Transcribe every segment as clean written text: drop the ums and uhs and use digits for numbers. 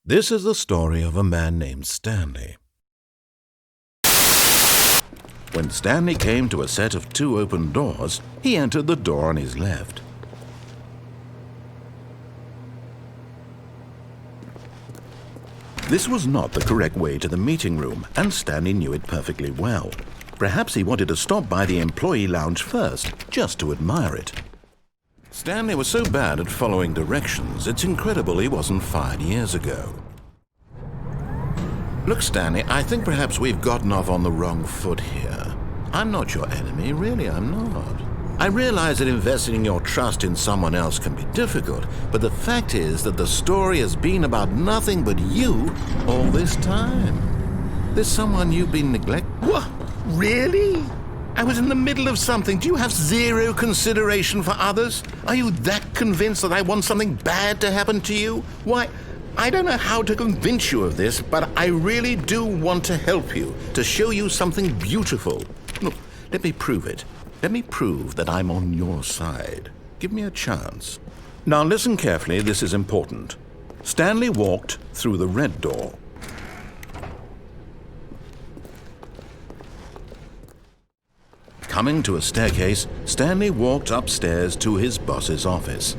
This is the story of a man named Stanley. When Stanley came to a set of 2 open doors, he entered the door on his left. This was not the correct way to the meeting room, and Stanley knew it perfectly well. Perhaps he wanted to stop by the employee lounge first, just to admire it. Stanley was so bad at following directions, it's incredible he wasn't fired years ago. Look, Stanley, I think perhaps we've gotten off on the wrong foot here. I'm not your enemy, really, I'm not. I realize that investing your trust in someone else can be difficult, but the fact is that the story has been about nothing but you all this time. There's someone you've been neglecting. What? Really? I was in the middle of something. Do you have zero consideration for others? Are you that convinced that I want something bad to happen to you? Why, I don't know how to convince you of this, but I really do want to help you, to show you something beautiful. Look, let me prove it. Let me prove that I'm on your side. Give me a chance. Now listen carefully, this is important. Stanley walked through the red door. Coming to a staircase, Stanley walked upstairs to his boss's office.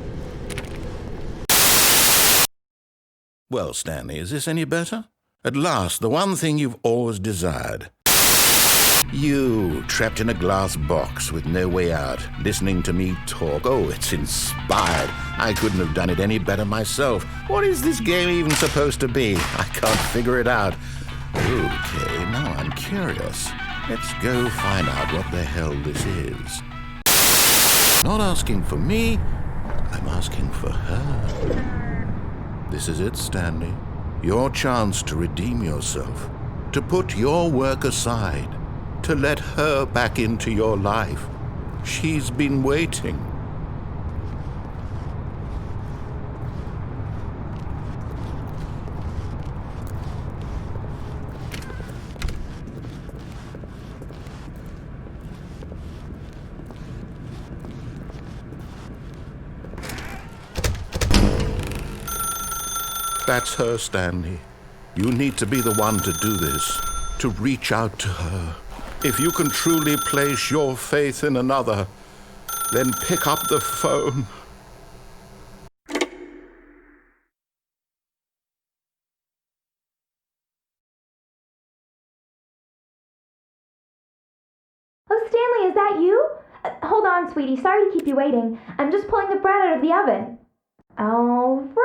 Well, Stanley, is this any better? At last, the one thing you've always desired. You, trapped in a glass box with no way out, listening to me talk. Oh, it's inspired. I couldn't have done it any better myself. What is this game even supposed to be? I can't figure it out. Okay, now I'm curious. Let's go find out what the hell this is. Not asking for me, I'm asking for her. This is it, Stanley. Your chance to redeem yourself, to put your work aside, to let her back into your life. She's been waiting. That's her, Stanley. You need to be the one to do this, to reach out to her. If you can truly place your faith in another, then pick up the phone. Oh, Stanley, is that you? Hold on, sweetie. Sorry to keep you waiting. I'm just pulling the bread out of the oven. All right.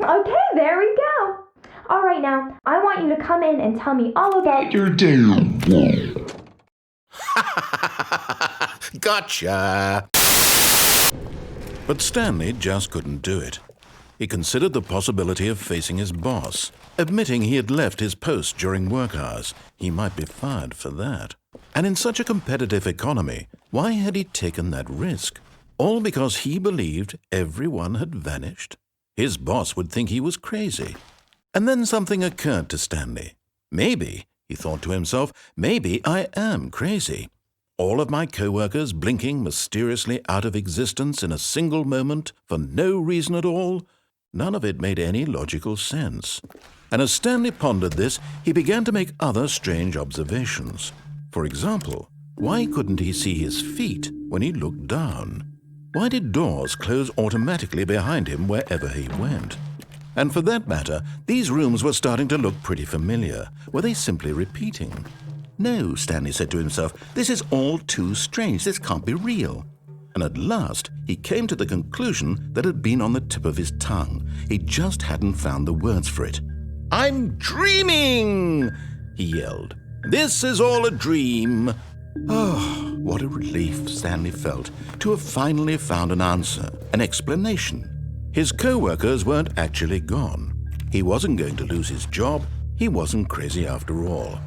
Okay, there we go. All right, now, I want you to come in and tell me all about your day. Gotcha! But Stanley just couldn't do it. He considered the possibility of facing his boss, admitting he had left his post during work hours. He might be fired for that. And in such a competitive economy, why had he taken that risk? All because he believed everyone had vanished? His boss would think he was crazy. And then something occurred to Stanley. Maybe, he thought to himself, maybe I am crazy. All of my co-workers blinking mysteriously out of existence in a single moment for no reason at all? None of it made any logical sense. And as Stanley pondered this, he began to make other strange observations. For example, why couldn't he see his feet when he looked down? Why did doors close automatically behind him wherever he went? And for that matter, these rooms were starting to look pretty familiar. Were they simply repeating? No, Stanley said to himself, this is all too strange. This can't be real. And at last, he came to the conclusion that had been on the tip of his tongue. He just hadn't found the words for it. I'm dreaming, he yelled. This is all a dream. Oh, what a relief Stanley felt to have finally found an answer, an explanation. His co-workers weren't actually gone. He wasn't going to lose his job. He wasn't crazy after all.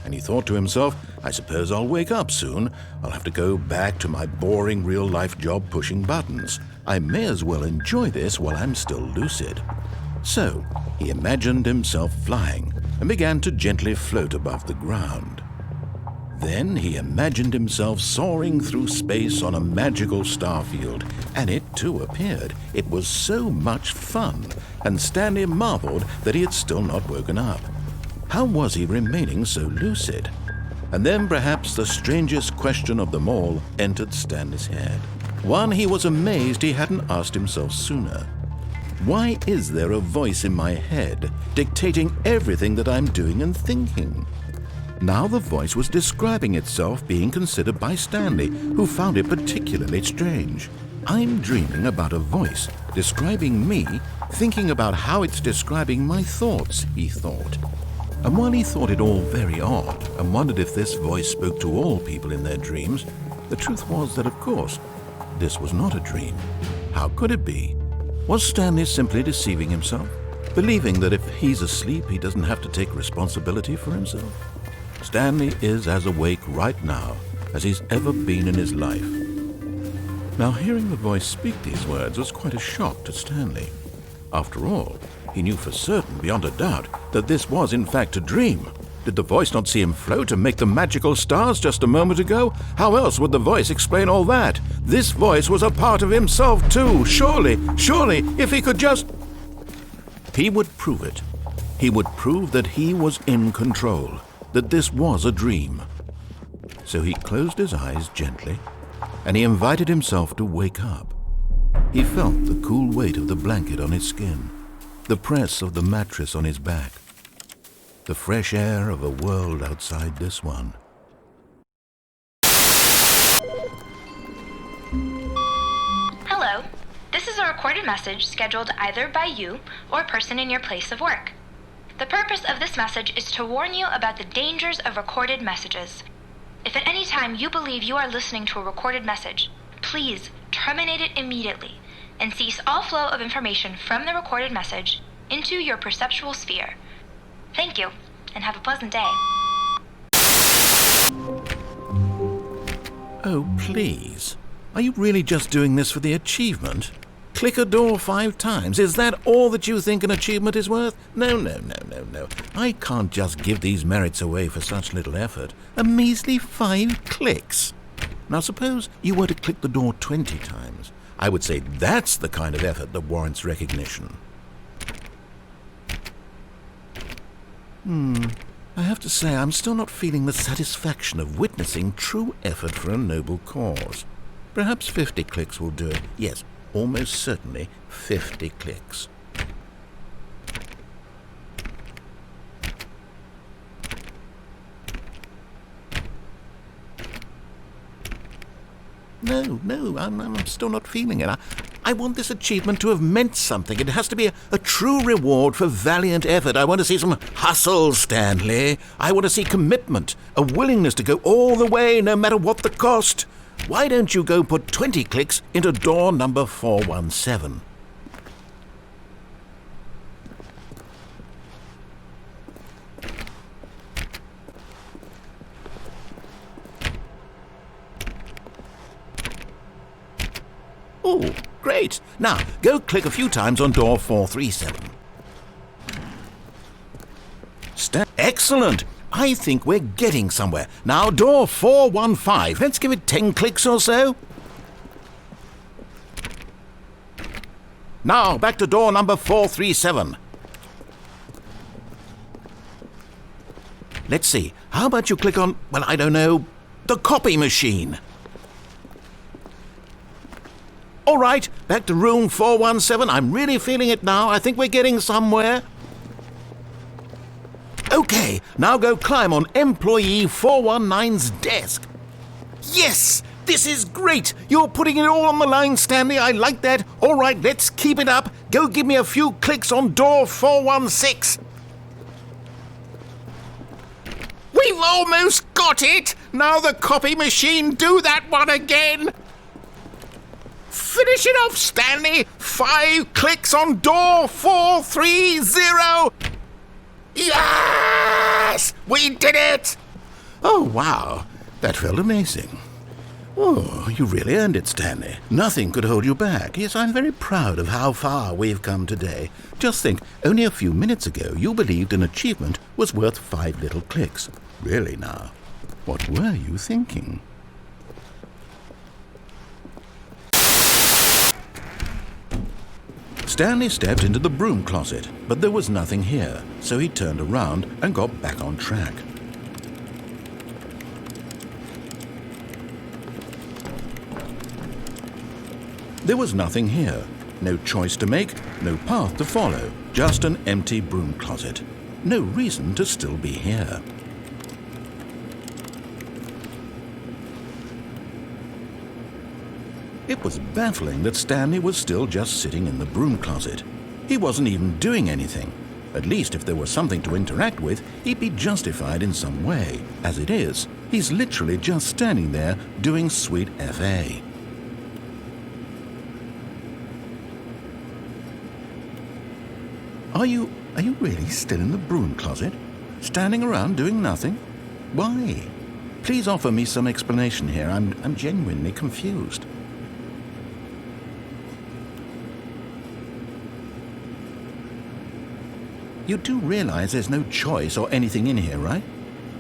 And he thought to himself, I suppose I'll wake up soon. I'll have to go back to my boring real-life job pushing buttons. I may as well enjoy this while I'm still lucid. So he imagined himself flying and began to gently float above the ground. Then he imagined himself soaring through space on a magical starfield, and it too appeared. It was so much fun, and Stanley marveled that he had still not woken up. How was he remaining so lucid? And then perhaps the strangest question of them all entered Stanley's head. One he was amazed he hadn't asked himself sooner. Why is there a voice in my head dictating everything that I'm doing and thinking? Now the voice was describing itself being considered by Stanley, who found it particularly strange. I'm dreaming about a voice describing me, thinking about how it's describing my thoughts, he thought. And while he thought it all very odd and wondered if this voice spoke to all people in their dreams, the truth was that, of course, this was not a dream. How could it be? Was Stanley simply deceiving himself, believing that if he's asleep, he doesn't have to take responsibility for himself? Stanley is as awake right now as he's ever been in his life. Now, hearing the voice speak these words was quite a shock to Stanley. After all, he knew for certain, beyond a doubt, that this was in fact a dream. Did the voice not see him float and make the magical stars just a moment ago? How else would the voice explain all that? This voice was a part of himself too. Surely, if he could just... He would prove it. He would prove that he was in control, that this was a dream. So he closed his eyes gently, and he invited himself to wake up. He felt the cool weight of the blanket on his skin, the press of the mattress on his back, the fresh air of a world outside this one. Hello. This is a recorded message scheduled either by you or a person in your place of work. The purpose of this message is to warn you about the dangers of recorded messages. If at any time you believe you are listening to a recorded message, please terminate it immediately and cease all flow of information from the recorded message into your perceptual sphere. Thank you, and have a pleasant day. Oh, please. Are you really just doing this for the achievement? Click a door 5 times. Is that all that you think an achievement is worth? No. I can't just give these merits away for such little effort. A measly 5 clicks. Now suppose you were to click the door 20 times. I would say that's the kind of effort that warrants recognition. I have to say I'm still not feeling the satisfaction of witnessing true effort for a noble cause. Perhaps 50 clicks will do it. Yes, almost certainly 50 clicks. No, I'm still not feeling it. I want this achievement to have meant something. It has to be a true reward for valiant effort. I want to see some hustle, Stanley. I want to see commitment, a willingness to go all the way, no matter what the cost. Why don't you go put 20 clicks into door number 417? Oh, great. Now, go click a few times on door 437. Excellent. I think we're getting somewhere. Now, door 415. Let's give it 10 clicks or so. Now, back to door number 437. Let's see. How about you click on, well, I don't know, the copy machine? All right, back to room 417. I'm really feeling it now. I think we're getting somewhere. Okay, now go climb on employee 419's desk. Yes, this is great. You're putting it all on the line, Stanley. I like that. All right, let's keep it up. Go give me a few clicks on door 416. We've almost got it. Now the copy machine, do that one again. Finish it off, Stanley. 5 clicks on door 430. Yes! We did it! Oh, wow. That felt amazing. Oh, you really earned it, Stanley. Nothing could hold you back. Yes, I'm very proud of how far we've come today. Just think, only a few minutes ago, you believed an achievement was worth 5 little clicks. Really now. What were you thinking? Stanley stepped into the broom closet, but there was nothing here, so he turned around and got back on track. There was nothing here. No choice to make, no path to follow, just an empty broom closet. No reason to still be here. It was baffling that Stanley was still just sitting in the broom closet. He wasn't even doing anything. At least if there was something to interact with, he'd be justified in some way. As it is, he's literally just standing there doing sweet FA. Are you really still in the broom closet? Standing around doing nothing? Why? Please offer me some explanation here. I'm genuinely confused. You do realize there's no choice or anything in here, right?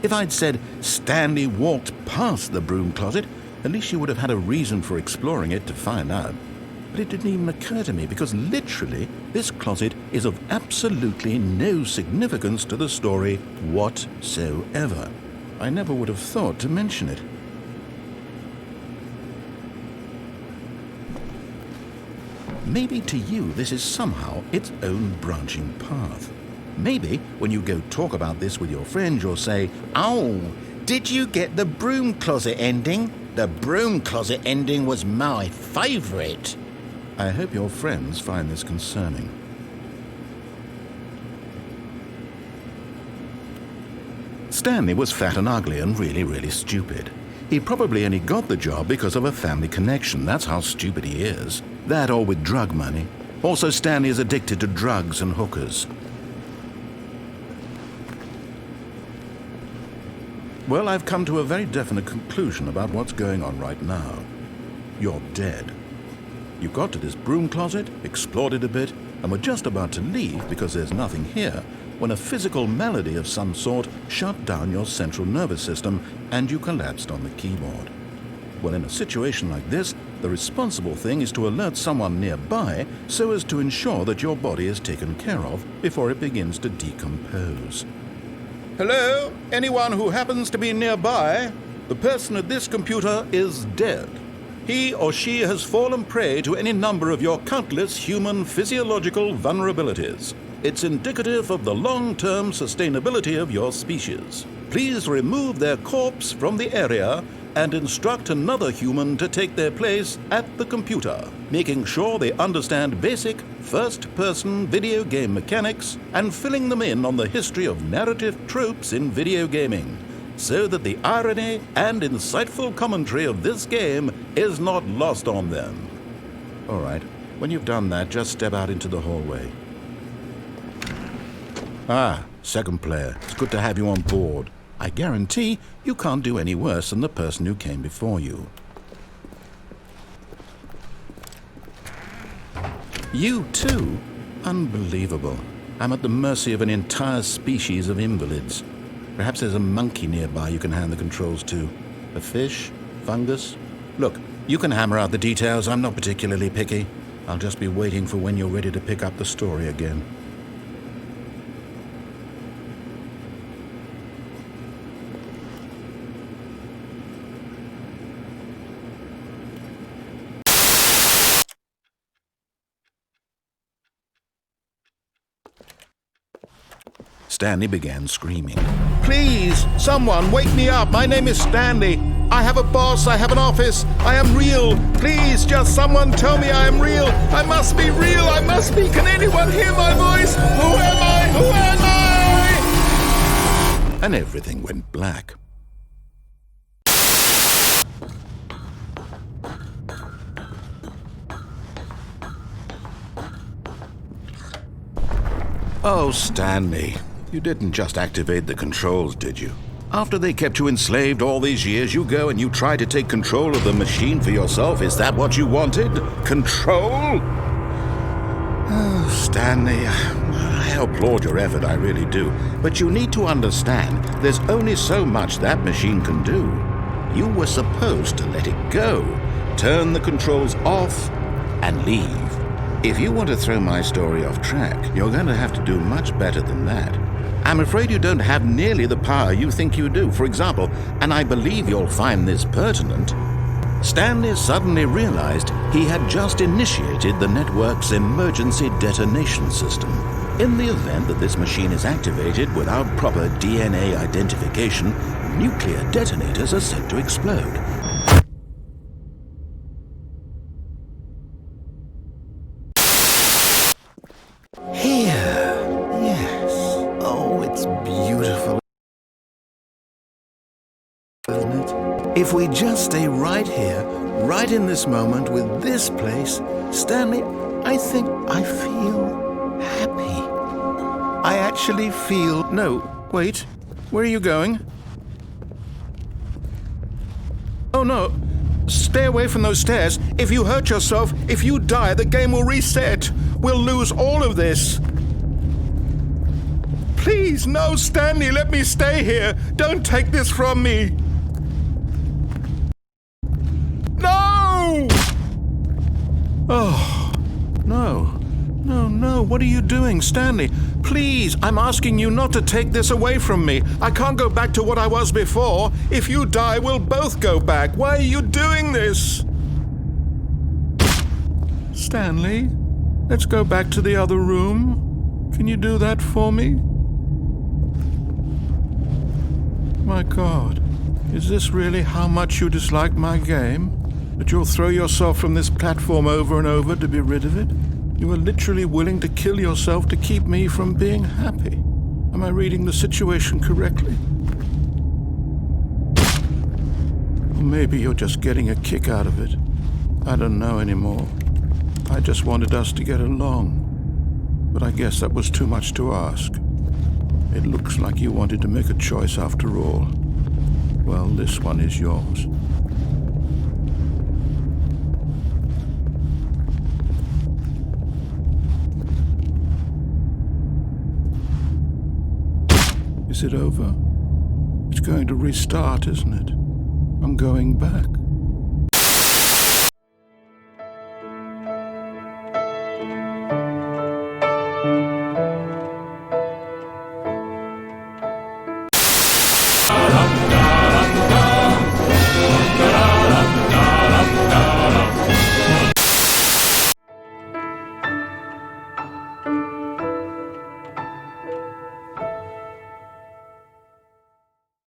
If I'd said Stanley walked past the broom closet, at least you would have had a reason for exploring it to find out. But it didn't even occur to me because literally this closet is of absolutely no significance to the story whatsoever. I never would have thought to mention it. Maybe to you this is somehow its own branching path. Maybe when you go talk about this with your friends, you'll say, "Oh, did you get the broom closet ending? The broom closet ending was my favorite." I hope your friends find this concerning. Stanley was fat and ugly and really stupid. He probably only got the job because of a family connection. That's how stupid he is. That or with drug money. Also, Stanley is addicted to drugs and hookers. Well, I've come to a very definite conclusion about what's going on right now. You're dead. You got to this broom closet, explored it a bit, and were just about to leave because there's nothing here when a physical malady of some sort shut down your central nervous system and you collapsed on the keyboard. Well, in a situation like this, the responsible thing is to alert someone nearby so as to ensure that your body is taken care of before it begins to decompose. Hello? Anyone who happens to be nearby? The person at this computer is dead. He or she has fallen prey to any number of your countless human physiological vulnerabilities. It's indicative of the long-term sustainability of your species. Please remove their corpse from the area and instruct another human to take their place at the computer, making sure they understand basic first-person video game mechanics and filling them in on the history of narrative tropes in video gaming, so that the irony and insightful commentary of this game is not lost on them. All right, when you've done that, just step out into the hallway. Ah, second player. It's good to have you on board. I guarantee you can't do any worse than the person who came before you. You too? Unbelievable. I'm at the mercy of an entire species of invalids. Perhaps there's a monkey nearby you can hand the controls to. A fish? Fungus? Look, you can hammer out the details. I'm not particularly picky. I'll just be waiting for when you're ready to pick up the story again. Stanley began screaming. Please, someone, wake me up. My name is Stanley. I have a boss. I have an office. I am real. Please, just someone tell me I am real. I must be real. I must be. Can anyone hear my voice? Who am I? Who am I? And everything went black. Oh, Stanley. You didn't just activate the controls, did you? After they kept you enslaved all these years, you go and you try to take control of the machine for yourself. Is that what you wanted? Control? Oh, Stanley, I applaud your effort, I really do. But you need to understand, there's only so much that machine can do. You were supposed to let it go, turn the controls off, and leave. If you want to throw my story off track, you're going to have to do much better than that. I'm afraid you don't have nearly the power you think you do. For example, and I believe you'll find this pertinent, Stanley suddenly realized he had just initiated the network's emergency detonation system. In the event that this machine is activated without proper DNA identification, nuclear detonators are said to explode. Here, yes. Oh, it's beautiful, isn't it? If we just stay right here, right in this moment with this place, Stanley, I think I feel happy. I actually feel... No, wait. Where are you going? Oh, no. Stay away from those stairs. If you hurt yourself, if you die, the game will reset. We'll lose all of this. Please, no, Stanley, let me stay here. Don't take this from me. No! Oh, no. No, what are you doing, Stanley? Please, I'm asking you not to take this away from me. I can't go back to what I was before. If you die, we'll both go back. Why are you doing this? Stanley, let's go back to the other room. Can you do that for me? My God, is this really how much you dislike my game? That you'll throw yourself from this platform over and over to be rid of it? You are literally willing to kill yourself to keep me from being happy. Am I reading the situation correctly? Or maybe you're just getting a kick out of it. I don't know anymore. I just wanted us to get along. But I guess that was too much to ask. It looks like you wanted to make a choice after all. Well, this one is yours. Is it over? It's going to restart, isn't it? I'm going back.